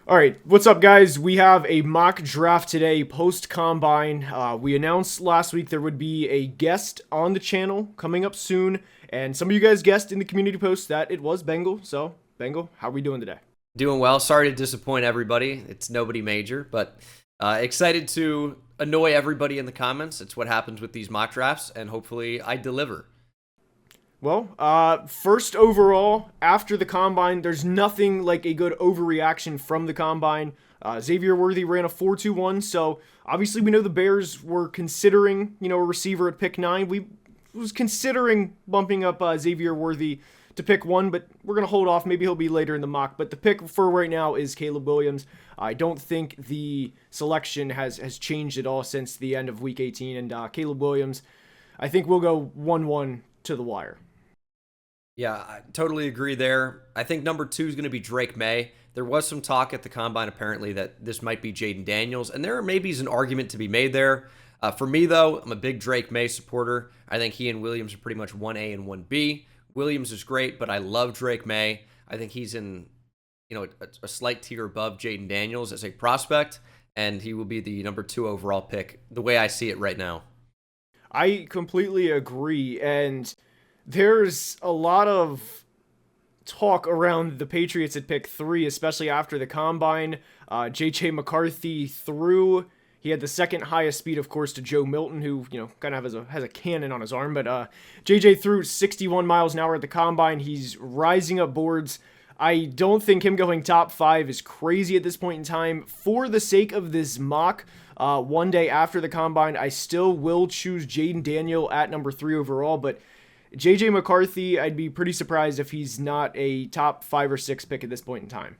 All right, what's up, guys? We have a mock draft today, post combine. We announced last week there would be a guest on the channel coming up soon, and some of you guys guessed in the community post that it was Bengal. So, Bengal, how are we doing today? Doing well. Sorry to disappoint everybody. It's nobody major, but excited to annoy everybody in the comments. It's what happens with these mock drafts, and hopefully I deliver. Well, first overall, after the combine, there's nothing like a good overreaction from the combine. Xavier Worthy ran a 4.21, so obviously we know the Bears were considering, a receiver at pick 9. We was considering bumping up Xavier Worthy to pick 1, but we're going to hold off. Maybe he'll be later in the mock, but the pick for right now is Caleb Williams. I don't think the selection has changed at all since the end of Week 18, and Caleb Williams, I think we'll go 1-1 to the wire. Yeah, I totally agree there. I think number 2 is going to be Drake May. There was some talk at the combine apparently that this might be Jaden Daniels, and there maybe is an argument to be made there. For me, though, I'm a big Drake May supporter. I think he and Williams are pretty much 1A and 1B. Williams is great, but I love Drake May. I think he's in, a slight tier above Jaden Daniels as a prospect, and he will be the number 2 overall pick, the way I see it right now. I completely agree, and there's a lot of talk around the Patriots at pick 3, especially after the combine. J.J. McCarthy threw. He had the second highest speed, of course, to Joe Milton, who, kind of has a cannon on his arm. But J.J. threw 61 miles an hour at the combine. He's rising up boards. I don't think him going top 5 is crazy at this point in time. For the sake of this mock, one day after the combine, I still will choose Jaden Daniel at number 3 overall, but J.J. McCarthy, I'd be pretty surprised if he's not a top 5 or 6 pick at this point in time.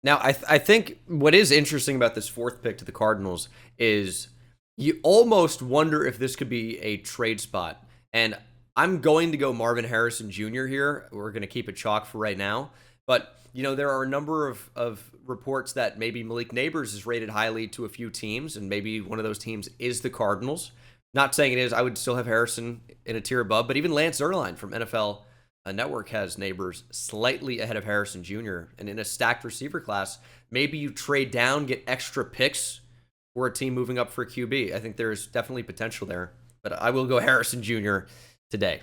Now, I think what is interesting about this 4th pick to the Cardinals is you almost wonder if this could be a trade spot. And I'm going to go Marvin Harrison Jr. here. We're going to keep it chalk for right now. But, there are a number of reports that maybe Malik Nabers is rated highly to a few teams, and maybe one of those teams is the Cardinals. Not saying it is. I would still have Harrison in a tier above, but even Lance Zierlein from NFL Network has Nabers slightly ahead of Harrison Jr. And in a stacked receiver class, maybe you trade down, get extra picks for a team moving up for a QB. I think there's definitely potential there, but I will go Harrison Jr. today.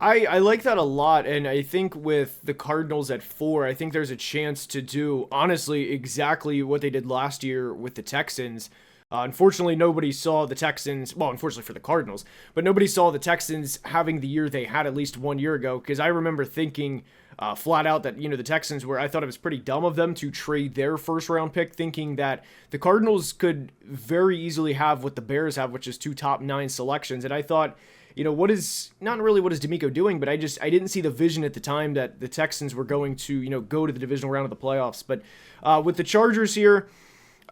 I like that a lot, and I think with the Cardinals at 4, I think there's a chance to do, honestly, exactly what they did last year with the Texans. Unfortunately, nobody saw the Texans, well, unfortunately for the Cardinals, but nobody saw the Texans having the year they had at least 1 year ago, because I remember thinking flat out that, the Texans I thought it was pretty dumb of them to trade their first round pick, thinking that the Cardinals could very easily have what the Bears have, which is 2 top 9 selections, and I thought, what is D'Amico doing? But I didn't see the vision at the time that the Texans were going to, go to the divisional round of the playoffs. But with the Chargers here,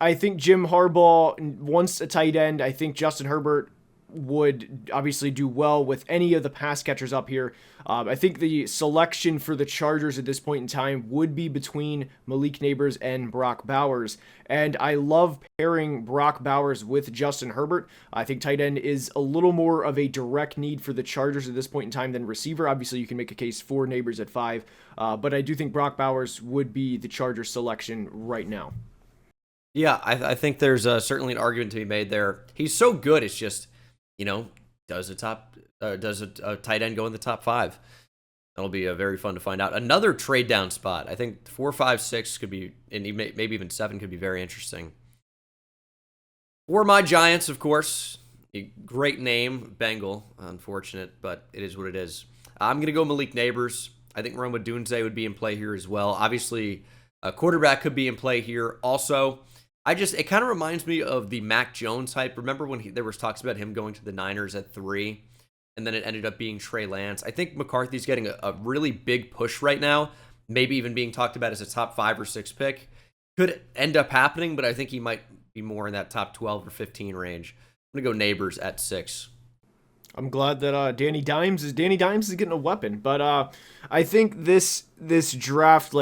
I think Jim Harbaugh wants a tight end. I think Justin Herbert would obviously do well with any of the pass catchers up here. I think the selection for the Chargers at this point in time would be between Malik Nabers and Brock Bowers. And I love pairing Brock Bowers with Justin Herbert. I think tight end is a little more of a direct need for the Chargers at this point in time than receiver. Obviously, you can make a case for Nabers at 5. But I do think Brock Bowers would be the Chargers selection right now. Yeah, I think there's certainly an argument to be made there. He's so good, it's just, does a tight end go in the top 5? That'll be very fun to find out. Another trade down spot. I think 4, 5, 6 could be, and maybe even 7 could be very interesting. For my Giants, of course, a great name, Bengal. Unfortunate, but it is what it is. I'm going to go Malik Nabers. I think Roma Dunze would be in play here as well. Obviously, a quarterback could be in play here also. It kind of reminds me of the Mac Jones hype. Remember when there was talks about him going to the Niners at 3, and then it ended up being Trey Lance. I think McCarthy's getting a really big push right now, maybe even being talked about as a top 5 or 6 pick. Could end up happening, but I think he might be more in that top 12 or 15 range. I'm going to go Nabers at 6. I'm glad that Danny Dimes is getting a weapon, but I think this draft,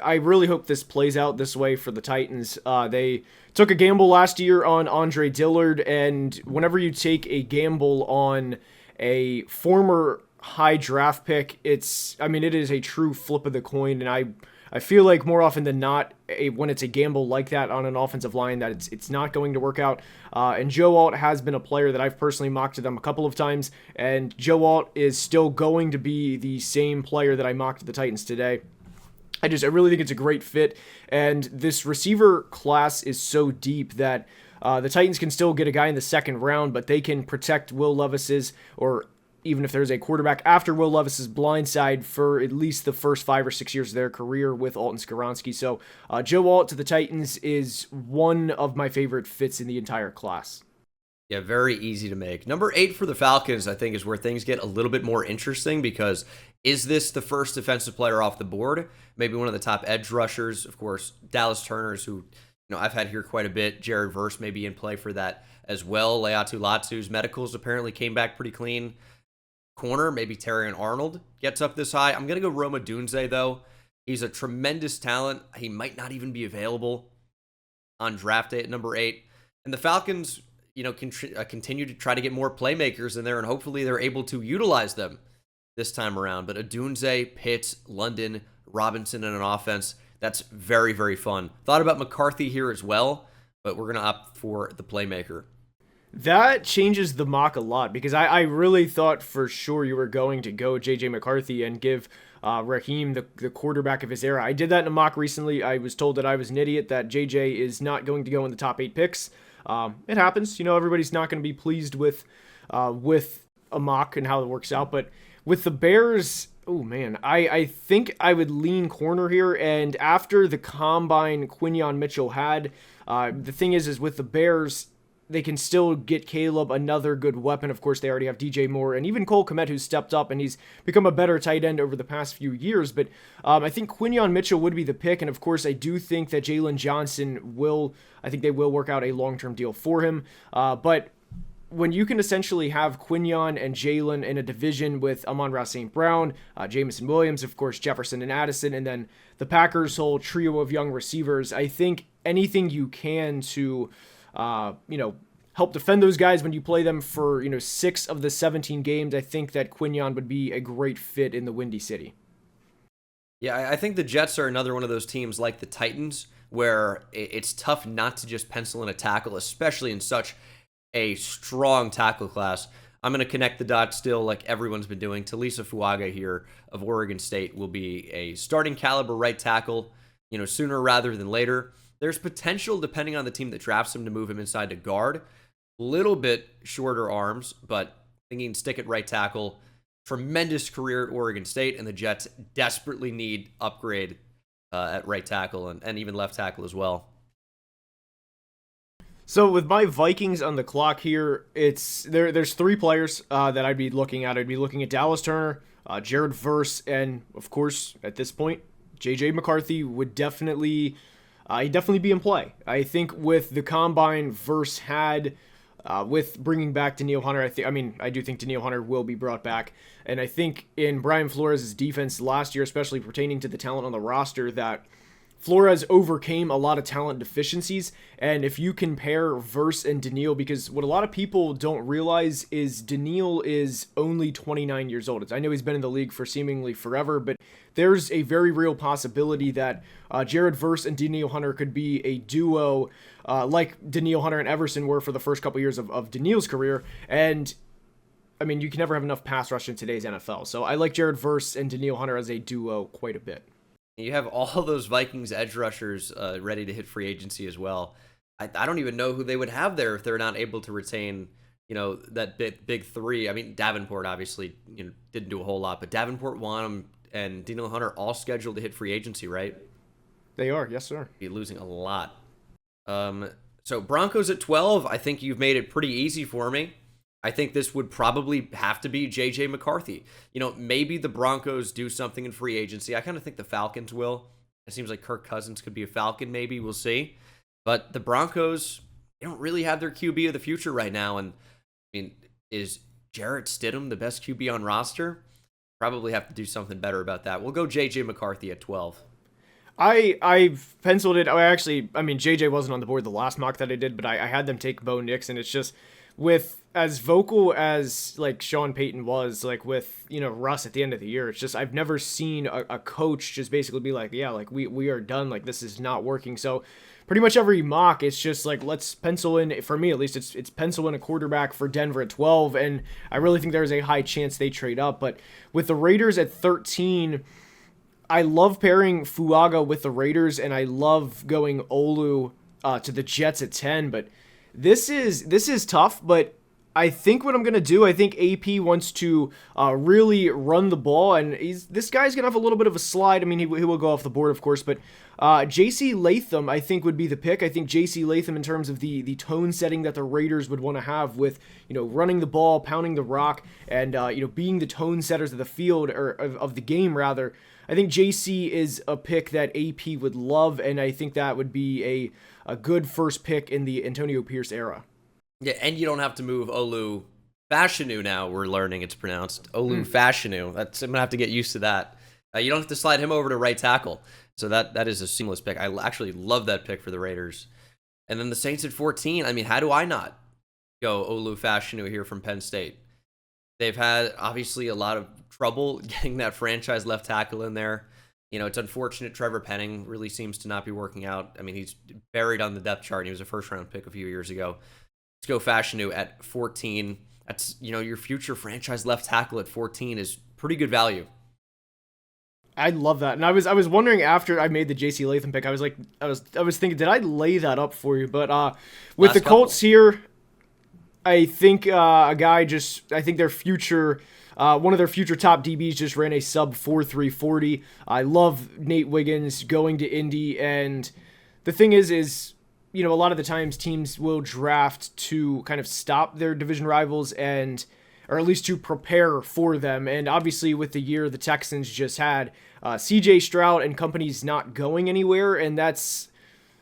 I really hope this plays out this way for the Titans. They took a gamble last year on Andre Dillard, and whenever you take a gamble on a former high draft pick, it is a true flip of the coin, and I feel like more often than not, when it's a gamble like that on an offensive line, that it's not going to work out. And Joe Alt has been a player that I've personally mocked to them a couple of times, and Joe Alt is still going to be the same player that I mocked the Titans today. I really think it's a great fit, and this receiver class is so deep that the Titans can still get a guy in the second round, but they can protect Will Levis's, or even if there's a quarterback after Will Levis's blind side for at least the first 5 or 6 years of their career with Alt and Skoronski. So Joe Alt to the Titans is one of my favorite fits in the entire class. Yeah, very easy to make. Number 8 for the Falcons, I think, is where things get a little bit more interesting because is this the first defensive player off the board? Maybe one of the top edge rushers. Of course, Dallas Turner's, who I've had here quite a bit. Jared Verse may be in play for that as well. Leatu Latu's medicals apparently came back pretty clean. Corner, maybe Terrion Arnold gets up this high. I'm going to go Roma Dunze, though. He's a tremendous talent. He might not even be available on draft day at number 8. And the Falcons, continue to try to get more playmakers in there, and hopefully they're able to utilize them this time around. But Adunze, Pitts, London, Robinson in an offense, that's very, very fun. Thought about McCarthy here as well, but we're going to opt for the playmaker. That changes the mock a lot because I really thought for sure you were going to go J.J. McCarthy and give Raheem the quarterback of his era. I did that in a mock recently. I was told that I was an idiot, that J.J. is not going to go in the top 8 picks. It happens. Everybody's not going to be pleased with a mock and how it works out. But with the Bears, oh man, I think I would lean corner here. And after the combine Quinyon Mitchell had, the thing is with the Bears, they can still get Caleb another good weapon. Of course, they already have DJ Moore and even Cole Kmet, who's stepped up and he's become a better tight end over the past few years. But I think Quinyon Mitchell would be the pick. And of course, I do think that Jalen Johnson will work out a long-term deal for him. But when you can essentially have Quinyon and Jalen in a division with Amon-Ra St. Brown, Jamison Williams, of course, Jefferson and Addison, and then the Packers' whole trio of young receivers, I think anything you can to help defend those guys when you play them for 6 of the 17 games. I think that Quinyon would be a great fit in the Windy City. Yeah, I think the Jets are another one of those teams like the Titans where it's tough not to just pencil in a tackle, especially in such a strong tackle class. I'm going to connect the dots still like everyone's been doing. Talisa Fuaga here of Oregon State will be a starting caliber right tackle, sooner rather than later. There's potential, depending on the team that drafts him, to move him inside to guard. Little bit shorter arms, but thinking stick at right tackle. Tremendous career at Oregon State, and the Jets desperately need upgrade at right tackle and even left tackle as well. So with my Vikings on the clock here, there's 3 players that I'd be looking at. I'd be looking at Dallas Turner, Jared Verse, and of course, at this point, J.J. McCarthy would definitely be in play. I think with the combine Verse had, with bringing back Danielle Hunter, I do think Danielle Hunter will be brought back. And I think in Brian Flores' defense last year, especially pertaining to the talent on the roster, that Flores overcame a lot of talent deficiencies. And if you compare Verse and Danielle, because what a lot of people don't realize is Danielle is only 29 years old. I know he's been in the league for seemingly forever, but there's a very real possibility that Jared Verse and Danielle Hunter could be a duo like Danielle Hunter and Everson were for the first couple years of Danielle's career. And you can never have enough pass rush in today's NFL. So I like Jared Verse and Danielle Hunter as a duo quite a bit. You have all those Vikings edge rushers ready to hit free agency as well. I don't even know who they would have there if they're not able to retain, that big 3. Davenport obviously didn't do a whole lot, but Davenport, Wanham, and Danielle Hunter all scheduled to hit free agency, right? They are, yes, sir. Be losing a lot. So Broncos at 12, I think you've made it pretty easy for me. I think this would probably have to be J.J. McCarthy. Maybe the Broncos do something in free agency. I kind of think the Falcons will. It seems like Kirk Cousins could be a Falcon, maybe. We'll see. But the Broncos, they don't really have their QB of the future right now. And, is Jarrett Stidham the best QB on roster? Probably have to do something better about that. We'll go J.J. McCarthy at 12. I've penciled it. JJ wasn't on the board the last mock that I did, but I had them take Bo Nix, and it's just with as vocal as like Sean Payton was, like with Russ at the end of the year, it's just I've never seen a coach just basically be like, yeah, like we are done, like this is not working. So pretty much every mock, it's just like let's pencil in, for me at least, it's pencil in a quarterback for Denver at 12, and I really think there's a high chance they trade up. But with the Raiders at 13, I love pairing Fuaga with the Raiders, and I love going Olu to the Jets at 10. But this is tough. But I think what I'm gonna do, I think AP wants to really run the ball, and this guy's gonna have a little bit of a slide. I mean, he will go off the board, of course, but J.C. Latham, I think, would be the pick. I think J.C. Latham, in terms of the tone setting that the Raiders would want to have with running the ball, pounding the rock, and being the tone setters of the field, or of the game rather. I think JC is a pick that AP would love, and I think that would be a good first pick in the Antonio Pierce era. Yeah, and you don't have to move Olu Fashanu now. We're learning it's pronounced Olu Fashanu. I'm going to have to get used to that. You don't have to slide him over to right tackle. So that is a seamless pick. I actually love that pick for the Raiders. And then the Saints at 14. I mean, how do I not go Olu Fashanu here from Penn State? They've had, obviously, a lot of trouble getting that franchise left tackle in there. It's unfortunate Trevor Penning really seems to not be working out. I mean, he's buried on the depth chart. He was a first-round pick a few years ago. Let's go Fashanu at 14. That's, your future franchise left tackle at 14 is pretty good value. I love that. And I was wondering after I made the JC Latham pick, I was thinking, did I lay that up for you? But with Last the Colts here, I think I think their future, one of their future top DBs just ran a sub 4.340. I love Nate Wiggins going to Indy, and the thing is a lot of the times teams will draft to kind of stop their division rivals, or at least to prepare for them. And obviously with the year the Texans just had, CJ Stroud and company's not going anywhere, and that's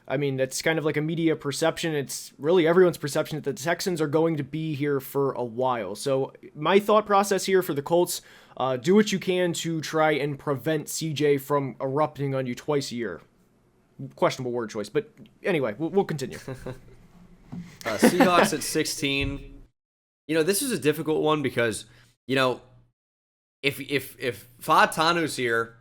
kind of like a media perception. It's really everyone's perception that the Texans are going to be here for a while. So my thought process here for the Colts, do what you can to try and prevent CJ from erupting on you twice a year. Questionable word choice, but anyway, we'll continue. Seahawks at 16. This is a difficult one because, if Fatanu's here,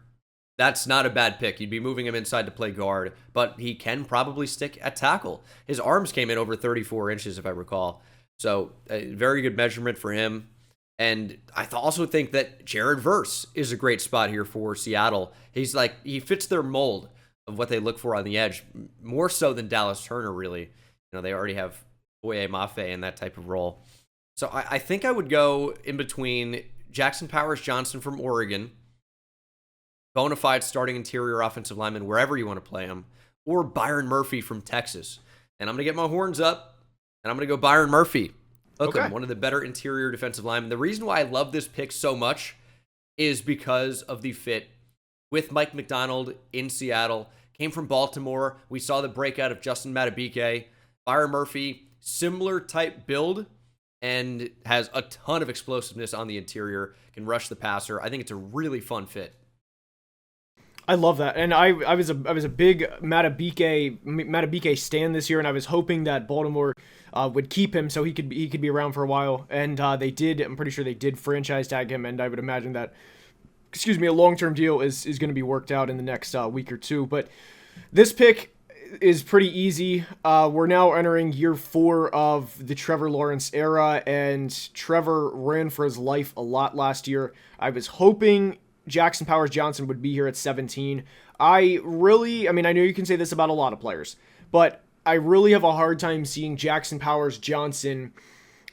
that's not a bad pick. You'd be moving him inside to play guard, but he can probably stick at tackle. His arms came in over 34 inches, if I recall. So a very good measurement for him. And I also think that Jared Verse is a great spot here for Seattle. He fits their mold of what they look for on the edge, more so than Dallas Turner, really. They already have Boye Mafe in that type of role. So I think I would go in between Jackson Powers Johnson from Oregon, bona fide starting interior offensive lineman wherever you want to play him, or Byron Murphy from Texas. And I'm going to get my horns up, and I'm going to go Byron Murphy. Look, okay. One of the better interior defensive linemen. The reason why I love this pick so much is because of the fit with Mike McDonald in Seattle. Came from Baltimore. We saw the breakout of Justin Madubuike. Byron Murphy, similar type build, and has a ton of explosiveness on the interior, can rush the passer. I think it's a really fun fit. I love that, and I was a big Madubuike stan this year, and I was hoping that Baltimore would keep him so he could be around for a while, and they did. I'm pretty sure they did franchise tag him, and I would imagine that, a long-term deal is going to be worked out in the next week or two. But this pick is pretty easy. We're now entering year 4 of the Trevor Lawrence era, and Trevor ran for his life a lot last year. I was hoping Jackson Powers Johnson would be here at 17. I know you can say this about a lot of players, but I really have a hard time seeing Jackson Powers Johnson,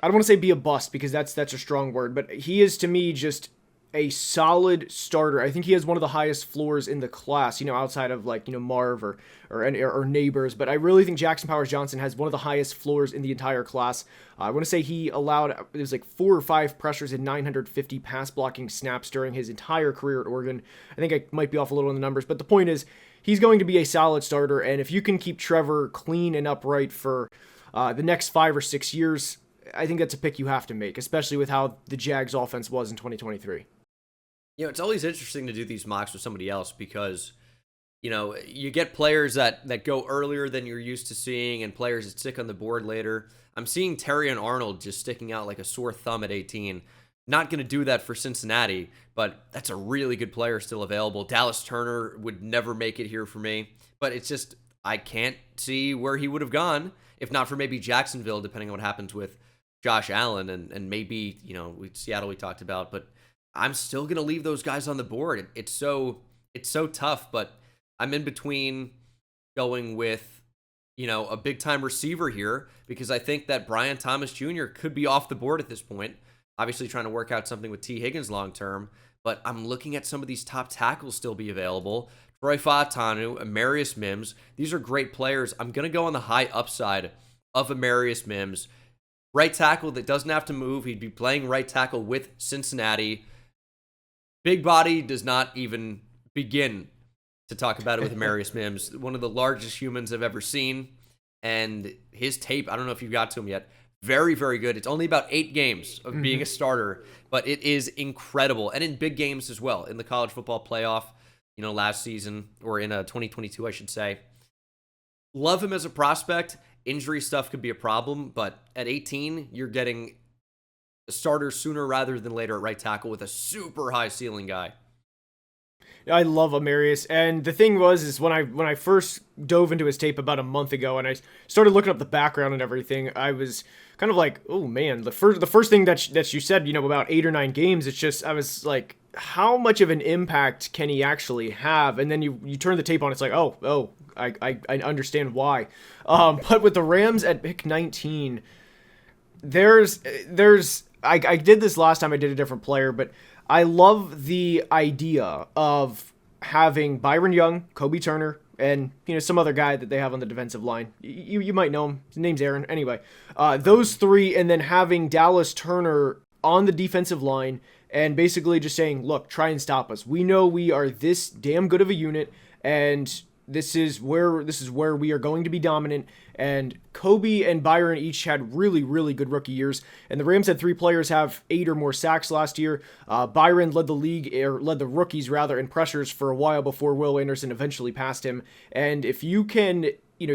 I don't want to say be a bust because that's a strong word, but he is to me just a solid starter. I think he has one of the highest floors in the class, outside of Marv or Neighbors. But I really think Jackson Powers Johnson has one of the highest floors in the entire class. I want to say he allowed, it was 4 or 5 pressures and 950 pass blocking snaps during his entire career at Oregon. I think I might be off a little on the numbers, but the point is he's going to be a solid starter. And if you can keep Trevor clean and upright for the next 5 or 6 years, I think that's a pick you have to make, especially with how the Jags offense was in 2023. It's always interesting to do these mocks with somebody else because, you get players that go earlier than you're used to seeing and players that stick on the board later. I'm seeing Terrion Arnold just sticking out like a sore thumb at 18. Not going to do that for Cincinnati, but that's a really good player still available. Dallas Turner would never make it here for me, but it's just I can't see where he would have gone if not for maybe Jacksonville, depending on what happens with Josh Allen and maybe, Seattle we talked about, but I'm still going to leave those guys on the board. It's so tough, but I'm in between going with, a big time receiver here because I think that Brian Thomas Jr. could be off the board at this point. Obviously trying to work out something with T. Higgins long term, but I'm looking at some of these top tackles still be available. Troy Fautanu, Amarius Mims. These are great players. I'm going to go on the high upside of Amarius Mims. Right tackle that doesn't have to move. He'd be playing right tackle with Cincinnati. Big body does not even begin to talk about it with Amarius Mims. One of the largest humans I've ever seen. And his tape, I don't know if you got to him yet, very, very good. It's only about 8 games of being a starter, but it is incredible. And in big games as well, in the college football playoff, last season, or in 2022, I should say. Love him as a prospect. Injury stuff could be a problem, but at 18, you're getting a starter sooner rather than later at right tackle with a super high ceiling guy. I love Amarius, and the thing is when I first dove into his tape about a month ago, and I started looking up the background and everything, I was kind of like, oh man, the first thing that you said, about 8 or 9 games, it's just I was like, how much of an impact can he actually have? And then you turn the tape on, it's like, oh, I understand why. But with the Rams at pick 19, there's I did this last time I did a different player, but I love the idea of having Byron Young, Kobe Turner, and some other guy that they have on the defensive line. You might know him. His name's Aaron. Anyway, those 3, and then having Dallas Turner on the defensive line, and basically just saying, look, try and stop us. We know we are this damn good of a unit, and this is where we are going to be dominant. And Kobe and Byron each had really, really good rookie years. And the Rams had 3 players have 8 or more sacks last year. Byron led the rookies rather in pressures for a while before Will Anderson eventually passed him. And if you can,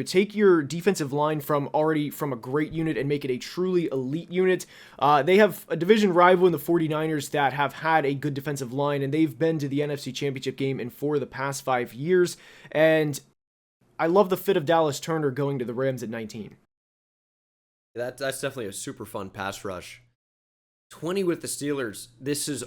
take your defensive line from a great unit and make it a truly elite unit. They have a division rival in the 49ers that have had a good defensive line, and they've been to the NFC Championship game in 4 of the past 5 years. And I love the fit of Dallas Turner going to the Rams at 19. That's definitely a super fun pass rush. 20 with the Steelers. This has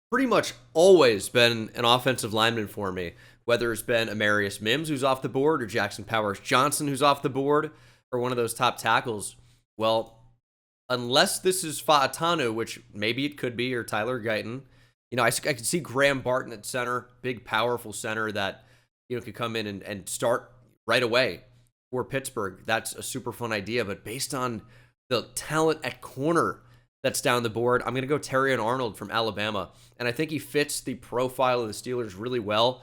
pretty much always been an offensive lineman for me, whether it's been Amarius Mims, who's off the board, or Jackson Powers Johnson, who's off the board, or one of those top tackles. Well, unless this is Fautanu, which maybe it could be, or Tyler Guyton, I could see Graham Barton at center, big, powerful center that, could come in and start right away for Pittsburgh. That's a super fun idea, but based on the talent at corner that's down the board, I'm going to go Terrion Arnold from Alabama, and I think he fits the profile of the Steelers really well,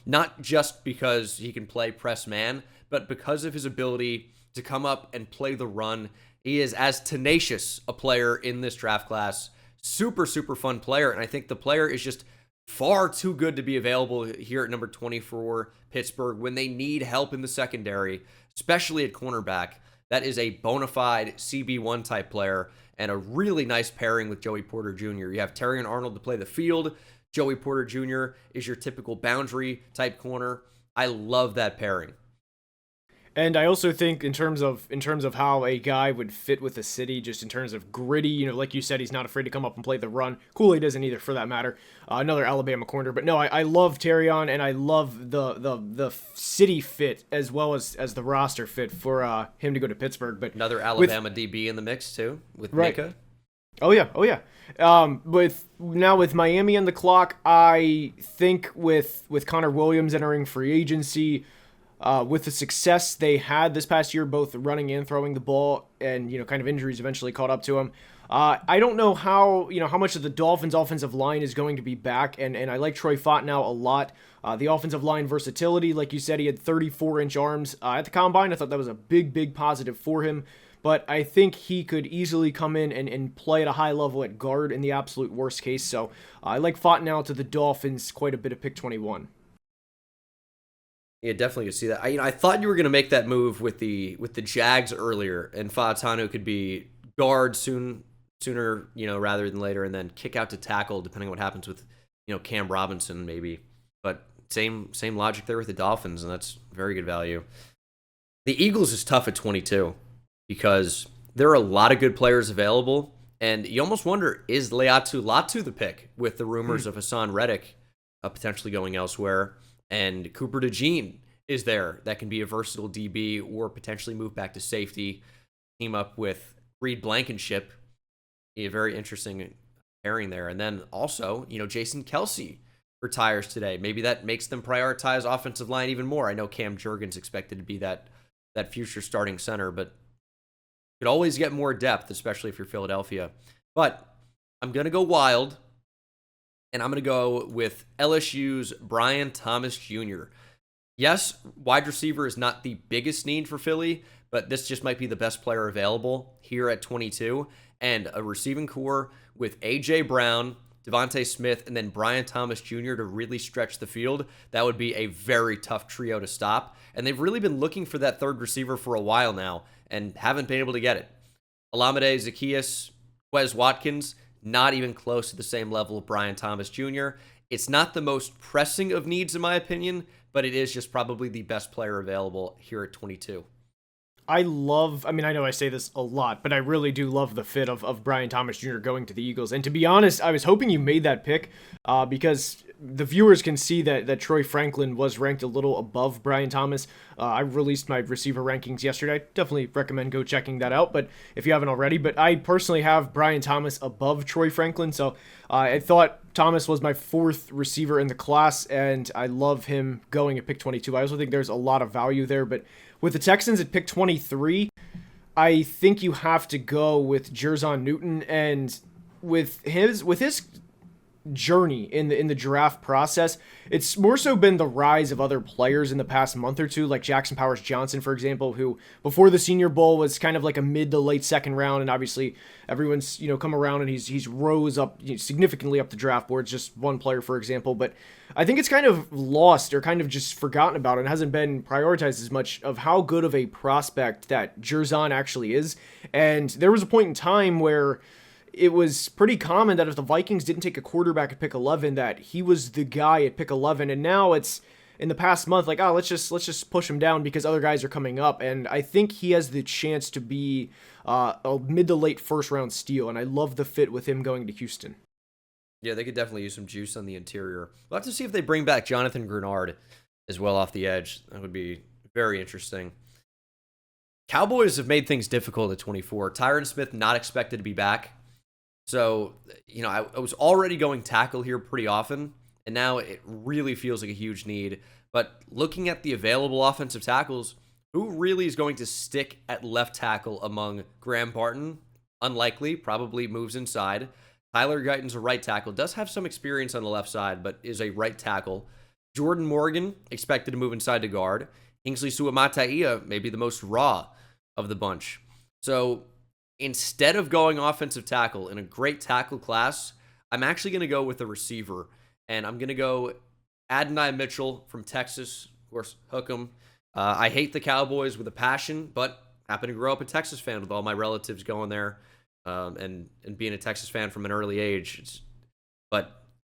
not just because he can play press man, but because of his ability to come up and play the run. He is as tenacious a player in this draft class, super, super fun player, and I think the player is just far too good to be available here at number 24 Pittsburgh when they need help in the secondary, especially at cornerback. That is a bona fide CB1 type player and a really nice pairing with Joey Porter Jr. You have Terrion Arnold to play the field. Joey Porter Jr. is your typical boundary type corner. I love that pairing. And I also think in terms of how a guy would fit with the city, just in terms of gritty, like you said, he's not afraid to come up and play the run. Kool-Aid isn't either, for that matter. Another Alabama corner, but no, I love Terrion, and I love the city fit as well as the roster fit for him to go to Pittsburgh. But another Alabama DB in the mix too with Nika. Oh yeah. With Miami on the clock, I think with Connor Williams entering free agency. With the success they had this past year, both running and throwing the ball, and kind of injuries eventually caught up to him. I don't know how much of the Dolphins' offensive line is going to be back, and I like Troy Fautanu a lot. The offensive line versatility, like you said, he had 34-inch arms at the combine. I thought that was a big positive for him. But I think he could easily come in and play at a high level at guard in the absolute worst case. So I like Fautanu to the Dolphins quite a bit at pick 21. Yeah, definitely could see that. I thought you were going to make that move with the Jags earlier, and Faetanu could be guard sooner, rather than later, and then kick out to tackle, depending on what happens with, Cam Robinson maybe. But same logic there with the Dolphins, and that's very good value. The Eagles is tough at 22 because there are a lot of good players available, and you almost wonder, is Leatu Latu the pick with the rumors of Hassan Reddick potentially going elsewhere? And Cooper DeJean is there that can be a versatile DB or potentially move back to safety, team up with Reed Blankenship. A very interesting pairing there. And then also, Jason Kelsey retires today. Maybe that makes them prioritize offensive line even more. I know Cam Jurgens expected to be that future starting center, but could always get more depth, especially if you're Philadelphia. But I'm going to go wild. And I'm going to go with LSU's Brian Thomas Jr. Yes, wide receiver is not the biggest need for Philly, but this just might be the best player available here at 22. And a receiving core with A.J. Brown, Devontae Smith, and then Brian Thomas Jr. to really stretch the field. That would be a very tough trio to stop. And they've really been looking for that third receiver for a while now and haven't been able to get it. Olamide Zaccheaus, Quez Watkins, not even close to the same level of Brian Thomas Jr. It's not the most pressing of needs, in my opinion, but it is just probably the best player available here at 22. I know I say this a lot, but I really do love the fit of Brian Thomas Jr. going to the Eagles. And to be honest, I was hoping you made that pick because the viewers can see that Troy Franklin was ranked a little above Brian Thomas. I released my receiver rankings yesterday. I definitely recommend go checking that out, but if you haven't already. But I personally have Brian Thomas above Troy Franklin, so I thought Thomas was my fourth receiver in the class, and I love him going at pick 22. I also think there's a lot of value there, but with the Texans at pick 23, I think you have to go with Jerzon Newton, and with his journey in the draft process, it's more so been the rise of other players in the past month or two, like Jackson Powers Johnson, for example, who before the Senior Bowl was kind of like a mid to late second round, and obviously everyone's come around and he's rose up significantly up the draft boards. Just one player, for example, but I think it's kind of lost or kind of just forgotten about and hasn't been prioritized as much of how good of a prospect that Jerzon actually is. And there was a point in time where it was pretty common that if the Vikings didn't take a quarterback at pick 11, that he was the guy at pick 11. And now it's in the past month, like, let's just push him down because other guys are coming up. And I think he has the chance to be a mid to late first round steal. And I love the fit with him going to Houston. Yeah, they could definitely use some juice on the interior. We'll have to see if they bring back Jonathan Grenard as well off the edge. That would be very interesting. Cowboys have made things difficult at 24. Tyron Smith not expected to be back. So, I was already going tackle here pretty often, and now it really feels like a huge need. But looking at the available offensive tackles, who really is going to stick at left tackle among Graham Barton? Unlikely, probably moves inside. Tyler Guyton's a right tackle, does have some experience on the left side, but is a right tackle. Jordan Morgan, expected to move inside to guard. Kingsley Suamataia, maybe the most raw of the bunch. So instead of going offensive tackle in a great tackle class, I'm actually going to go with a receiver. And I'm going to go Adonai Mitchell from Texas. Of course, hook 'em. I hate the Cowboys with a passion, but happen to grow up a Texas fan with all my relatives going there and being a Texas fan from an early age. But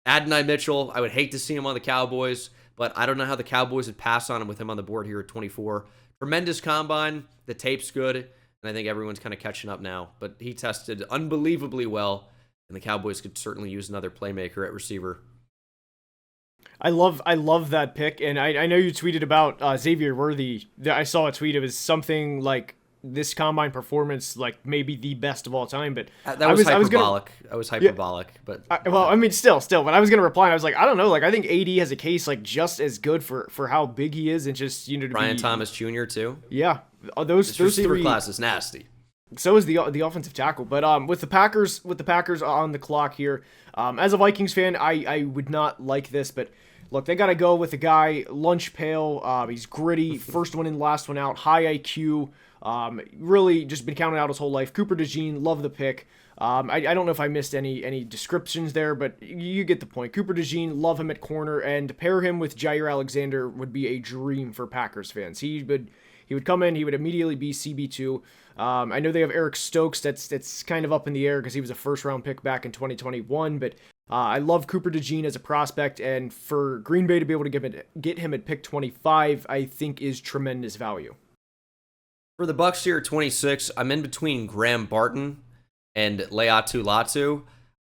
Adonai Mitchell, I would hate to see him on the Cowboys, but I don't know how the Cowboys would pass on him with him on the board here at 24. Tremendous combine. The tape's good. And I think everyone's kind of catching up now. But he tested unbelievably well, and the Cowboys could certainly use another playmaker at receiver. I love that pick, and I know you tweeted about Xavier Worthy. I saw a tweet. It was something like this combine performance, like maybe the best of all time. But that was hyperbolic. I was hyperbolic, yeah, but still. But I was gonna reply, and I was like, I don't know. Like, I think AD has a case like just as good for how big he is, and just to Brian Thomas Jr. too. Yeah, those receiver three class is nasty. So is the offensive tackle, but with the Packers on the clock here, as a Vikings fan, I would not like this, but look, they got to go with the guy, lunch pail. He's gritty, first one in, last one out, high IQ. Really just been counted out his whole life. Cooper DeJean, love the pick. I don't know if I missed any descriptions there, but you get the point. Cooper DeJean, love him at corner, and to pair him with Jair Alexander would be a dream for Packers fans. He would come in, he would immediately be CB2. I know they have Eric Stokes, that's kind of up in the air because he was a first-round pick back in 2021, but I love Cooper DeJean as a prospect, and for Green Bay to be able to get him at pick 25, I think is tremendous value. For the Bucs here at 26, I'm in between Graham Barton and Leatu Latu.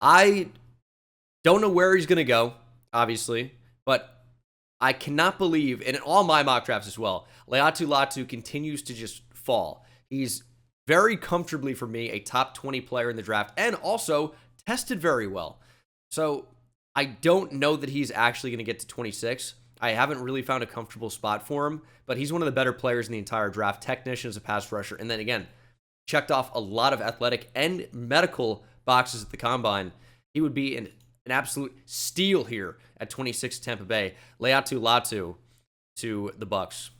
I don't know where he's going to go, obviously, but I cannot believe, and in all my mock drafts as well, Leatu Latu continues to just fall. He's very comfortably, for me, a top 20 player in the draft, and also tested very well. So I don't know that he's actually going to get to 26. I haven't really found a comfortable spot for him, but he's one of the better players in the entire draft. Technician as a pass rusher. And then again, checked off a lot of athletic and medical boxes at the combine. He would be an absolute steal here at 26 Tampa Bay. Leatu Latu to the Bucs.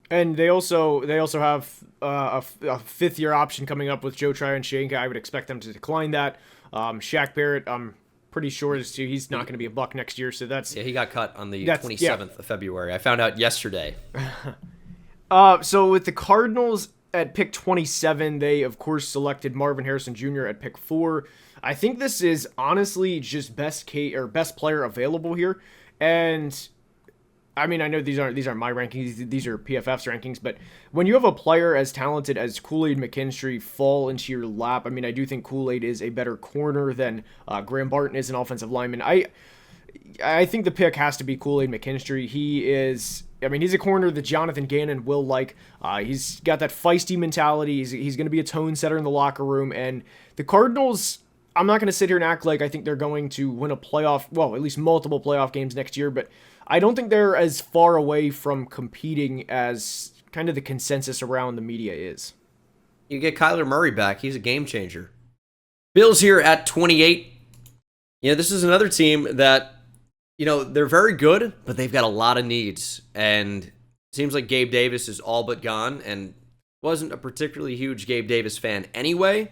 And they also have a fifth-year option coming up with Joe Tryon-Shoyinka. I would expect them to decline that. Shaq Barrett, I'm pretty sure he's not going to be a Buck next year, so that's... Yeah, he got cut on the 27th of February. I found out yesterday. So with the Cardinals at pick 27, they, of course, selected Marvin Harrison Jr. at pick 4. I think this is honestly just best player available here. And... I mean, I know these aren't my rankings, these are PFF's rankings, but when you have a player as talented as Kool-Aid McKinstry fall into your lap, I mean, I do think Kool-Aid is a better corner than Graham Barton is an offensive lineman. I think the pick has to be Kool-Aid McKinstry. He's a corner that Jonathan Gannon will like. He's got that feisty mentality. He's going to be a tone setter in the locker room, and the Cardinals... I'm not going to sit here and act like I think they're going to win at least multiple playoff games next year, but I don't think they're as far away from competing as kind of the consensus around the media is. You get Kyler Murray back. He's a game changer. Bills here at 28. This is another team that, they're very good, but they've got a lot of needs. And it seems like Gabe Davis is all but gone, and wasn't a particularly huge Gabe Davis fan anyway.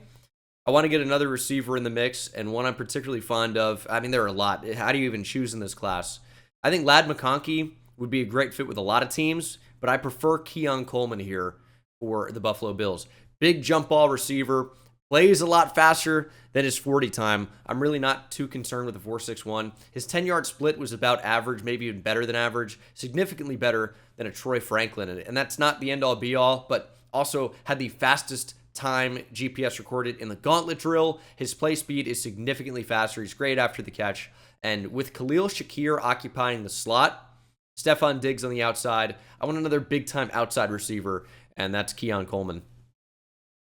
I want to get another receiver in the mix, and one I'm particularly fond of. I mean, there are a lot. How do you even choose in this class? I think Ladd McConkey would be a great fit with a lot of teams, but I prefer Keon Coleman here for the Buffalo Bills. Big jump ball receiver, plays a lot faster than his 40 time. I'm really not too concerned with the 4.61. His 10-yard split was about average, maybe even better than average, significantly better than a Troy Franklin. And that's not the end-all be-all, but also had the fastest time GPS recorded in the gauntlet drill. His play speed is significantly faster. He's great after the catch. And with Khalil Shakir occupying the slot, Stephon Diggs on the outside, I want another big-time outside receiver, and that's Keon Coleman.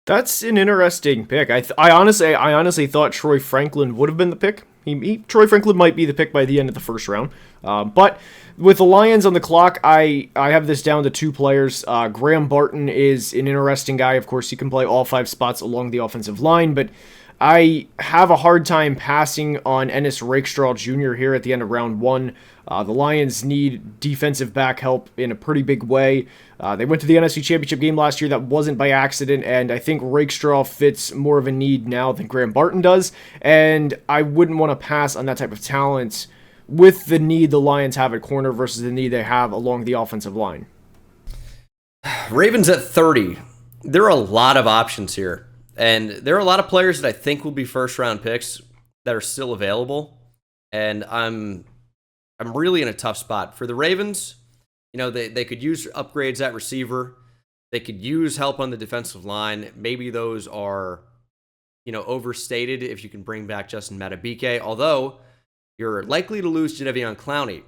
That's an interesting pick. I honestly thought Troy Franklin would have been the pick. Troy Franklin might be the pick by the end of the first round. But with the Lions on the clock, I have this down to 2 players. Graham Barton is an interesting guy. Of course, he can play all 5 spots along the offensive line, but I have a hard time passing on Ennis Rakestraw Jr. here at the end of round 1. The Lions need defensive back help in a pretty big way. They went to the NFC Championship game last year. That wasn't by accident, and I think Rakestraw fits more of a need now than Graham Barton does, and I wouldn't want to pass on that type of talent with the need the Lions have at corner versus the need they have along the offensive line. Ravens at 30. There are a lot of options here, and there are a lot of players that I think will be first-round picks that are still available, and I'm really in a tough spot. For the Ravens, they could use upgrades at receiver. They could use help on the defensive line. Maybe those are, overstated if you can bring back Justin Madubuike, although you're likely to lose Jadeveon Clowney.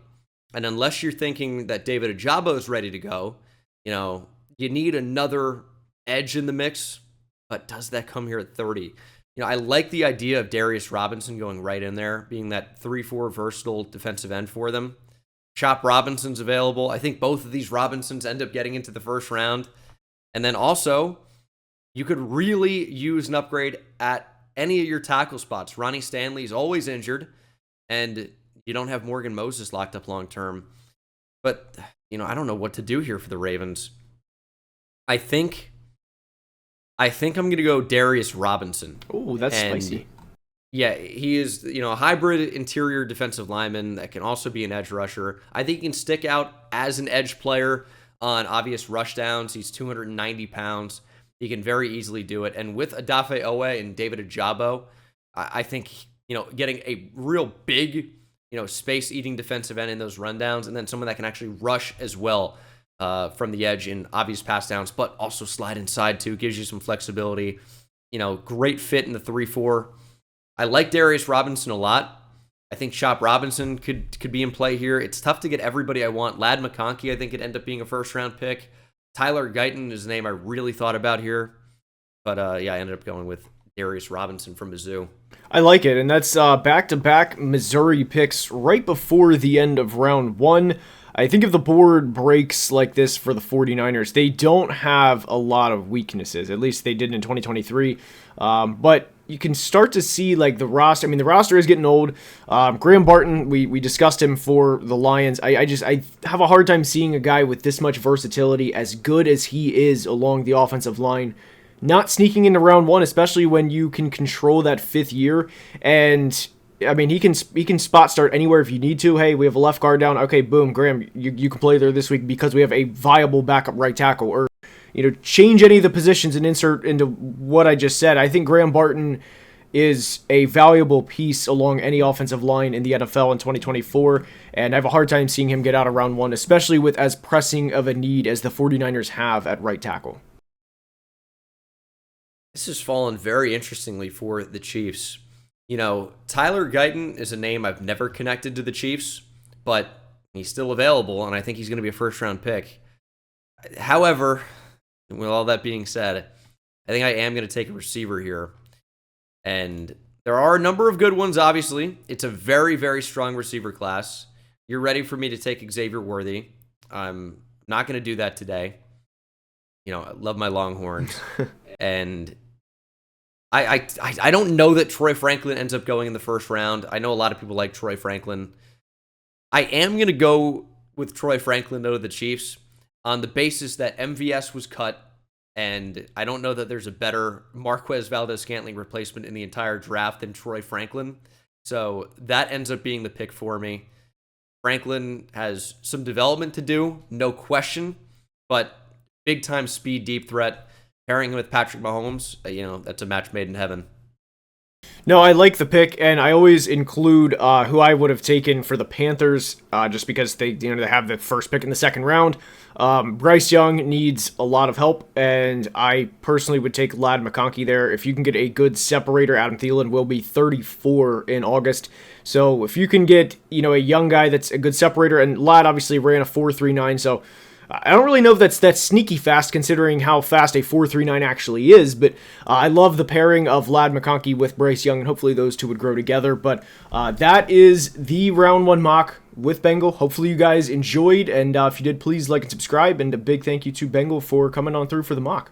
And unless you're thinking that David Ojabo is ready to go, you need another edge in the mix. But does that come here at 30? I like the idea of Darius Robinson going right in there, being that 3-4 versatile defensive end for them. Chop Robinson's available. I think both of these Robinsons end up getting into the first round. And then also, you could really use an upgrade at any of your tackle spots. Ronnie Stanley is always injured, and You don't have Morgan Moses locked up long term. But, I don't know what to do here for the Ravens. I think I'm going to go Darius Robinson. Oh, that's spicy. Yeah, he is, a hybrid interior defensive lineman that can also be an edge rusher. I think he can stick out as an edge player on obvious rush downs. He's 290 pounds. He can very easily do it. And with Odafe Owe and David Ajabo, I think, getting a real big, space-eating defensive end in those rundowns, and then someone that can actually rush as well from the edge in obvious pass downs, but also slide inside too, gives you some flexibility. Great fit in the 3-4. I like Darius Robinson a lot. I think Chop Robinson could be in play here. It's tough to get everybody I want. Ladd McConkey, I think, could end up being a first-round pick. Tyler Guyton is a name I really thought about here. But, I ended up going with Darius Robinson from Mizzou. I like it, and that's back-to-back Missouri picks right before the end of round one. I think if the board breaks like this for the 49ers, they don't have a lot of weaknesses. At least they did in 2023. But you can start to see like the roster. I mean, the roster is getting old. Graham Barton, we discussed him for the Lions. I have a hard time seeing a guy with this much versatility, as good as he is along the offensive line, not sneaking into round one, especially when you can control that fifth year. And I mean, he can spot start anywhere if you need to. Hey, we have a left guard down. Okay, boom, Graham, you can play there this week because we have a viable backup right tackle. Or, change any of the positions and insert into what I just said. I think Graham Barton is a valuable piece along any offensive line in the NFL in 2024, and I have a hard time seeing him get out of round one, especially with as pressing of a need as the 49ers have at right tackle. This has fallen very interestingly for the Chiefs. Tyler Guyton is a name I've never connected to the Chiefs, but he's still available, and I think he's going to be a first-round pick. However, with all that being said, I think I am going to take a receiver here. And there are a number of good ones, obviously. It's a very, very strong receiver class. You're ready for me to take Xavier Worthy. I'm not going to do that today. I love my Longhorns. And I don't know that Troy Franklin ends up going in the first round. I know a lot of people like Troy Franklin. I am going to go with Troy Franklin, though, to the Chiefs, on the basis that MVS was cut, and I don't know that there's a better Marquez Valdez-Scantling replacement in the entire draft than Troy Franklin. So that ends up being the pick for me. Franklin has some development to do, no question, but big-time speed, deep threat. Pairing him with Patrick Mahomes, that's a match made in heaven. No, I like the pick, and I always include who I would have taken for the Panthers, just because they have the first pick in the second round. Bryce Young needs a lot of help, and I personally would take Ladd McConkey there. If you can get a good separator, Adam Thielen will be 34 in August. So if you can get a young guy that's a good separator, and Ladd obviously ran a 4.39, so I don't really know if that's sneaky fast considering how fast a 4.39 actually is, but I love the pairing of Ladd McConkey with Bryce Young, and hopefully those two would grow together. But that is the round one mock with Bengal. Hopefully you guys enjoyed, and if you did, please like and subscribe, and a big thank you to Bengal for coming on through for the mock.